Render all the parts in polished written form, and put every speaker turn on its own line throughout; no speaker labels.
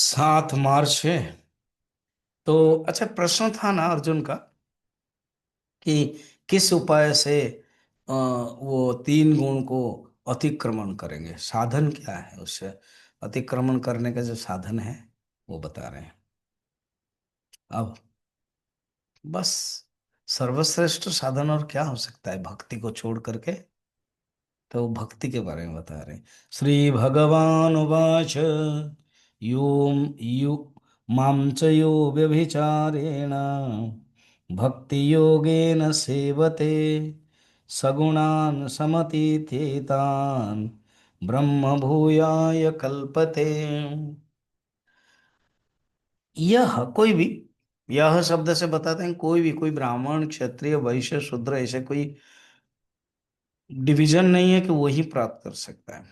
7 मार्च है। तो अच्छा, प्रश्न था ना अर्जुन का कि किस उपाय से वो 3 गुण को अतिक्रमण करेंगे। साधन क्या है उससे अतिक्रमण करने का जो साधन है वो बता रहे हैं। अब बस सर्वश्रेष्ठ साधन और क्या हो सकता है भक्ति को छोड़ करके। तो भक्ति के बारे में बता रहे हैं। श्री भगवान उवाच यो यु मां च यो व्यभिचारेण भक्ति योगेन सेवते सगुणान् समतीत्येतान् ब्रह्म भूयाय कल्पते। यह कोई भी, यह शब्द से बताते हैं कोई भी, कोई ब्राह्मण क्षत्रिय वैश्य शूद्र ऐसे कोई डिवीजन नहीं है कि वही प्राप्त कर सकता है।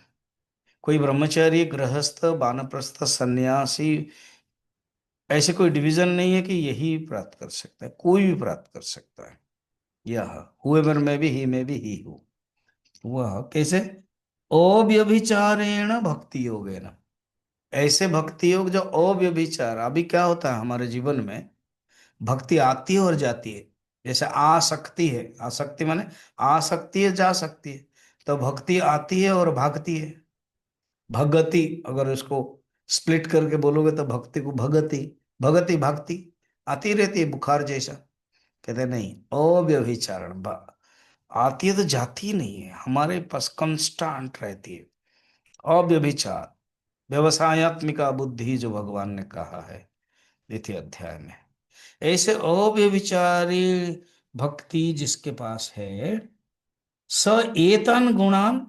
कोई ब्रह्मचारी गृहस्थ वानप्रस्थ सन्यासी ऐसे कोई डिवीजन नहीं है कि यही प्राप्त कर सकता है। कोई भी प्राप्त कर सकता है। यह हुएवर में भी ही हूँ। वह कैसे? अव्यभिचारेण भक्ति योगेन। ऐसे भक्ति योग जो अव्यभिचार, अभी क्या होता है हमारे जीवन में, भक्ति आती है और जाती है। जैसे आसक्ति है, आसक्ति माने आसक्ति है जा सकती है। तो भक्ति आती है और भागती है। भगति अगर इसको स्प्लिट करके बोलोगे तो भक्ति को भगति, भगति भक्ति आती रहती है बुखार जैसा। कहते नहीं, अव्यभिचारण आती है तो जाती नहीं है, हमारे पास कंस्टांट रहती है। अव्यभिचार व्यवसायत्मिका बुद्धि जो भगवान ने कहा है 2 अध्याय में। ऐसे अव्यभिचारी भक्ति जिसके पास है, स एतन गुणान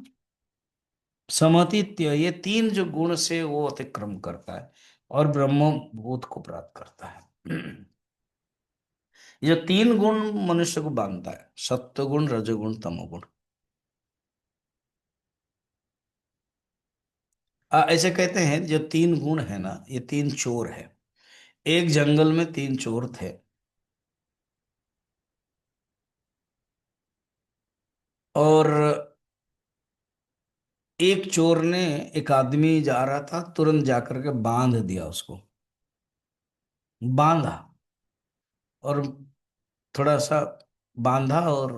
समतीत्य, ये 3 जो गुण से वो अतिक्रम करता है और ब्रह्म बोध को प्राप्त करता है। ये 3 गुण मनुष्य को बांधता है, सत्व गुण रजोगुण तमोगुण। ऐसे कहते हैं जो 3 गुण है ना, ये 3 चोर है। एक जंगल में 3 चोर थे और एक चोर ने, एक आदमी जा रहा था, तुरंत जाकर के बांध दिया उसको। बांधा और थोड़ा सा बांधा और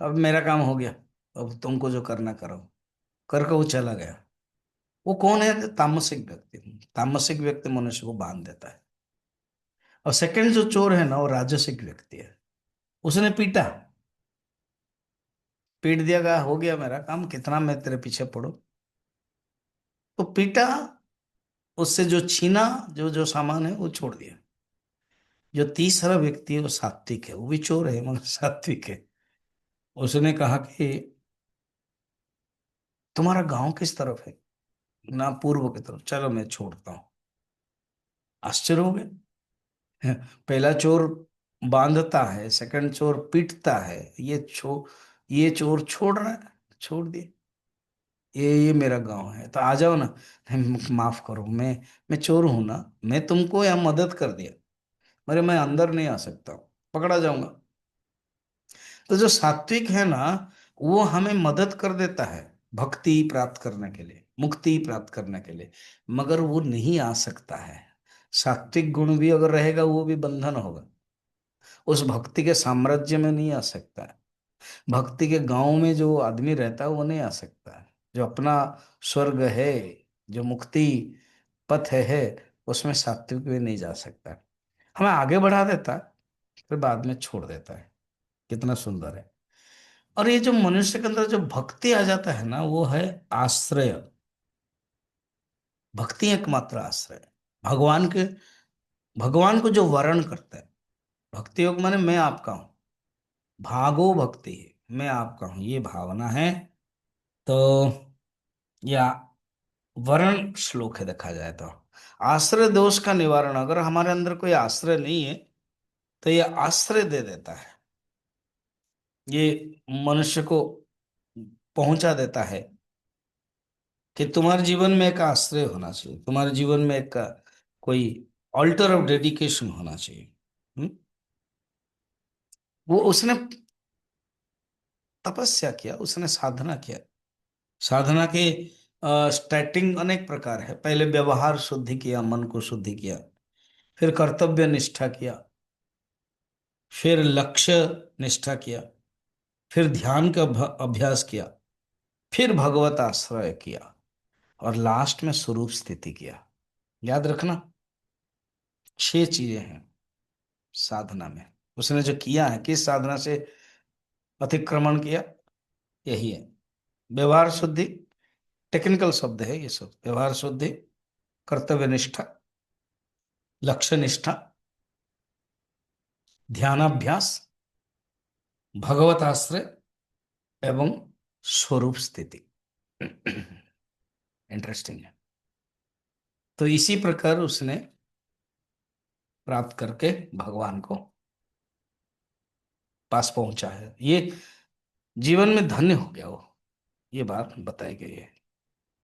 अब मेरा काम हो गया, अब तुमको जो करना करो, करके वो चला गया। वो कौन है? तामसिक व्यक्ति। तामसिक व्यक्ति मनुष्य को बांध देता है। और सेकंड जो चोर है ना, वो राजसिक व्यक्ति है। उसने पीटा, पीट दिया, कहा हो गया मेरा काम, कितना मैं तेरे पीछे पड़ू। तो पीटा, उससे जो छीना, जो जो सामान है वो छोड़ दिया। जो तीसरा व्यक्ति है वो सात्विक है, वो भी चोर है मगर सात्विक है। उसने कहा कि तुम्हारा गांव किस तरफ है? ना, पूर्व की तरफ। चलो मैं छोड़ता हूँ। आश्चर्य हो गया। पहला चोर बांधता है, सेकंड चोर पीटता है, ये चोर छोड़ रहा है। छोड़ दिए। ये मेरा गांव है तो आ जाओ ना। नहीं, माफ करो, मैं चोर हूं ना, मैं तुमको यहाँ मदद कर दिया, मगर मैं अंदर नहीं आ सकता हूँ, पकड़ा जाऊंगा। तो जो सात्विक है ना, वो हमें मदद कर देता है भक्ति प्राप्त करने के लिए, मुक्ति प्राप्त करने के लिए, मगर वो नहीं आ सकता है। सात्विक गुण भी अगर रहेगा वो भी बंधन होगा, उस भक्ति के साम्राज्य में नहीं आ सकता है। भक्ति के गांव में जो आदमी रहता है वो नहीं आ सकता है। जो अपना स्वर्ग है, जो मुक्ति पथ है, उसमें सात्विक भी नहीं जा सकता है। हमें आगे बढ़ा देता है, फिर बाद में छोड़ देता है। कितना सुंदर है। और ये जो मनुष्य के अंदर जो भक्ति आ जाता है ना, वो है आश्रय। भक्ति एकमात्र आश्रय है। भगवान के, भगवान को जो वर्ण करता है। भक्ति योग माने मैं आपका हूं, भागो भक्ति है, मैं आपका हूं, ये भावना है। तो या वर्ण श्लोक है देखा जाए तो। आश्रय दोष का निवारण, अगर हमारे अंदर कोई आश्रय नहीं है तो ये आश्रय दे देता है। ये मनुष्य को पहुंचा देता है कि तुम्हारे जीवन में एक आश्रय होना चाहिए, तुम्हारे जीवन में एक कोई ऑल्टर ऑफ डेडिकेशन होना चाहिए। हम्म? वो उसने तपस्या किया, उसने साधना किया। साधना के स्टार्टिंग अनेक प्रकार है। पहले व्यवहार शुद्धि किया, मन को शुद्धि किया, फिर कर्तव्य निष्ठा किया, फिर लक्ष्य निष्ठा किया, फिर ध्यान का अभ्यास किया, फिर भगवत आश्रय किया, और लास्ट में स्वरूप स्थिति किया। याद रखना, 6 चीजें हैं साधना में। उसने जो किया है, किस साधना से अतिक्रमण किया, यही है व्यवहार शुद्धि। टेक्निकल शब्द है ये सब। व्यवहार शुद्धि, कर्तव्य निष्ठा, लक्ष्य निष्ठा, ध्यानाभ्यास, भगवत आश्रय एवं स्वरूप स्थिति। इंटरेस्टिंग है। तो इसी प्रकार उसने प्राप्त करके भगवान को पास पहुंचा है। ये जीवन में धन्य हो गया वो, ये बात बताई गई है।